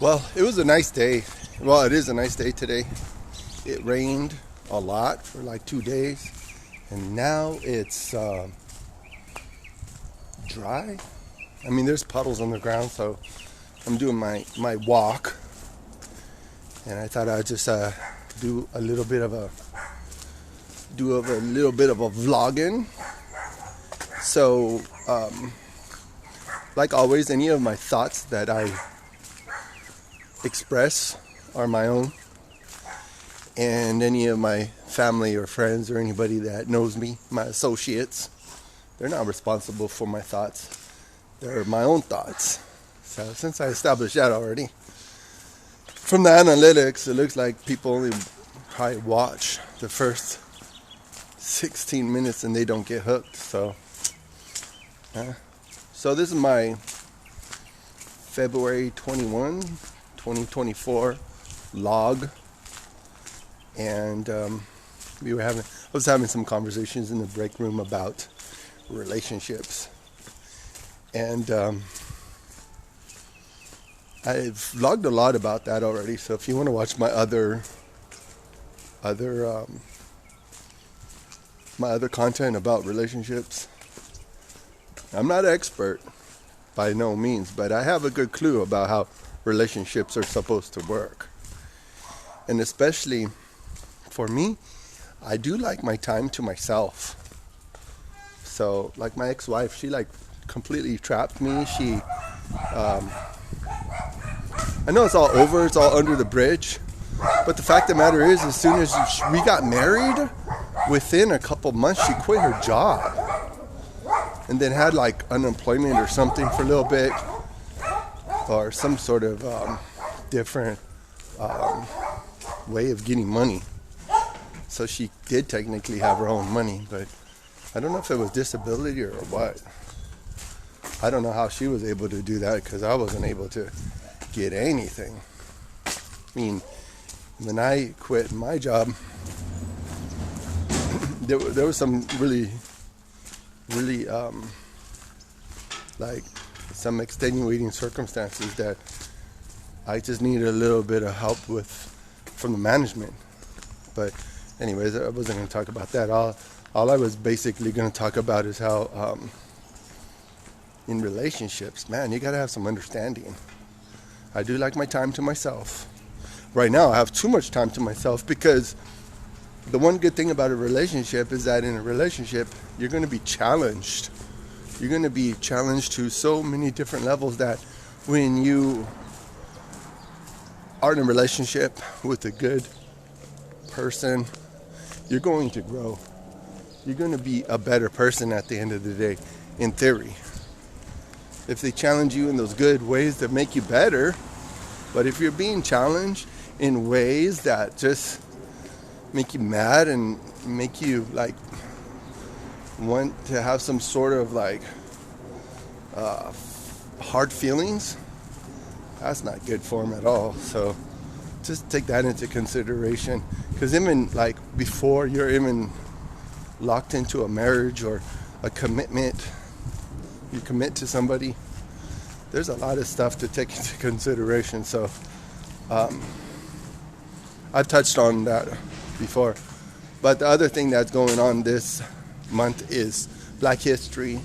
Well, it was a nice day. Well, it is a nice day today. It rained a lot for like 2 days, and now it's dry. I mean, there's puddles on the ground, so I'm doing my walk, and I thought I'd just do a little bit of a vlogging. So, like always, any of my thoughts that I express are my own, and any of my family or friends or anybody that knows me, my associates, they're not responsible for my thoughts. They're my own thoughts. So since I established that already, from the analytics, it looks like people only probably watch the first 16 minutes and they don't get hooked. So this is my February 21, 2024 log, and I was having some conversations in the break room about relationships, and I've vlogged a lot about that already. So if you want to watch my other content about relationships, I'm not an expert by no means, but I have a good clue about how relationships are supposed to work. And especially for me, I do like my time to myself. So like my ex-wife, she like completely trapped me. She I know it's all over, it's all under the bridge, but the fact of the matter is, as soon as we got married, within a couple months she quit her job and then had like unemployment or something for a little bit, or some sort of different way of getting money. So she did technically have her own money, but I don't know if it was disability or what. I don't know how she was able to do that, because I wasn't able to get anything. I mean, when I quit my job, there was some really like some extenuating circumstances that I just needed a little bit of help with from the management. But anyways, I wasn't going to talk about that. All I was basically going to talk about is how in relationships, man, you got to have some understanding. I do like my time to myself. Right now, I have too much time to myself, because the one good thing about a relationship is that in a relationship, you're going to be challenged. You're going to be challenged to so many different levels that when you are in a relationship with a good person, you're going to grow. You're going to be a better person at the end of the day, in theory. If they challenge you in those good ways that make you better, but if you're being challenged in ways that just make you mad and make you like want to have some sort of like hard feelings, that's not good for them at all. So just take that into consideration, because even like before you're even locked into a marriage or a commitment, you commit to somebody, there's a lot of stuff to take into consideration. So I've touched on that before. But the other thing that's going on this month is Black History.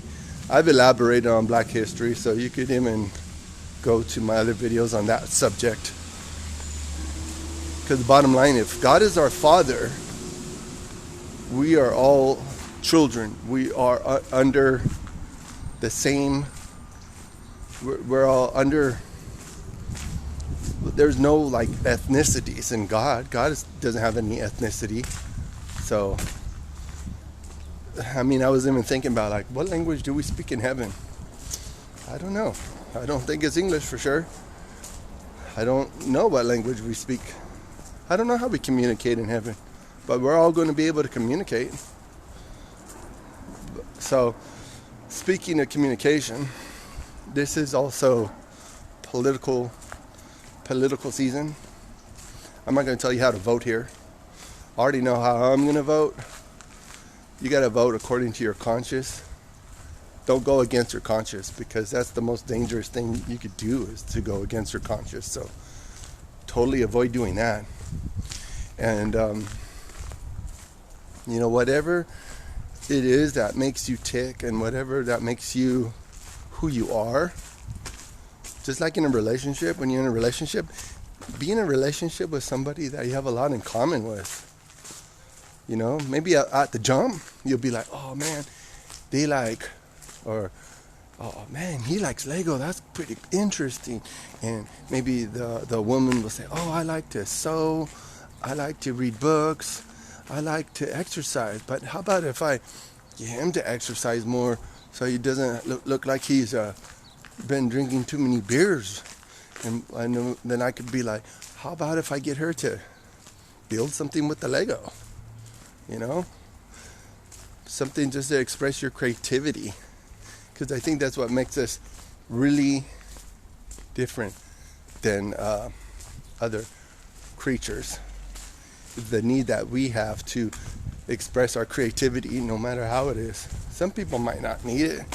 I've elaborated on Black History, so you could even go to my other videos on that subject. Because the bottom line, if God is our Father, we are all children. We are under the same, we're all under, there's no like ethnicities in God. God doesn't have any ethnicity. So, I mean, I was even thinking about like, what language do we speak in heaven? I don't know. I don't think it's English for sure. I don't know what language we speak. I don't know how we communicate in heaven, but we're all going to be able to communicate. So, speaking of communication, this is also political season. I'm not going to tell you how to vote here. I already know how I'm going to vote. You got to vote according to your conscience. don't go against your conscience, because that's the most dangerous thing you could do, is to go against your conscience. So totally avoid doing that. And whatever it is that makes you tick, and whatever that makes you who you are, just like in a relationship, when you're in a relationship, be in a relationship with somebody that you have a lot in common with. Maybe at the jump, you'll be like, oh man, they like, or oh man, he likes Lego, that's pretty interesting. And maybe the woman will say, oh, I like to sew, I like to read books, I like to exercise. But how about if I get him to exercise more, so he doesn't look like he's been drinking too many beers? And then I could be like, how about if I get her to build something with the Lego? Something just to express your creativity. Because I think that's what makes us really different than other creatures. The need that we have to express our creativity, no matter how it is. Some people might not need it,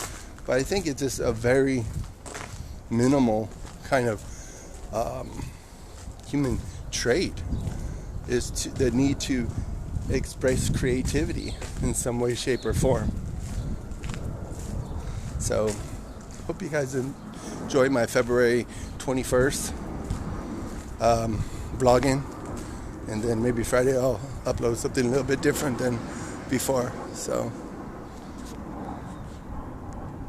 but I think it's just a very minimal kind of human trait, is the need to express creativity in some way, shape, or form. So, hope you guys enjoy my February 21st vlogging. And then maybe Friday I'll upload something a little bit different than before. So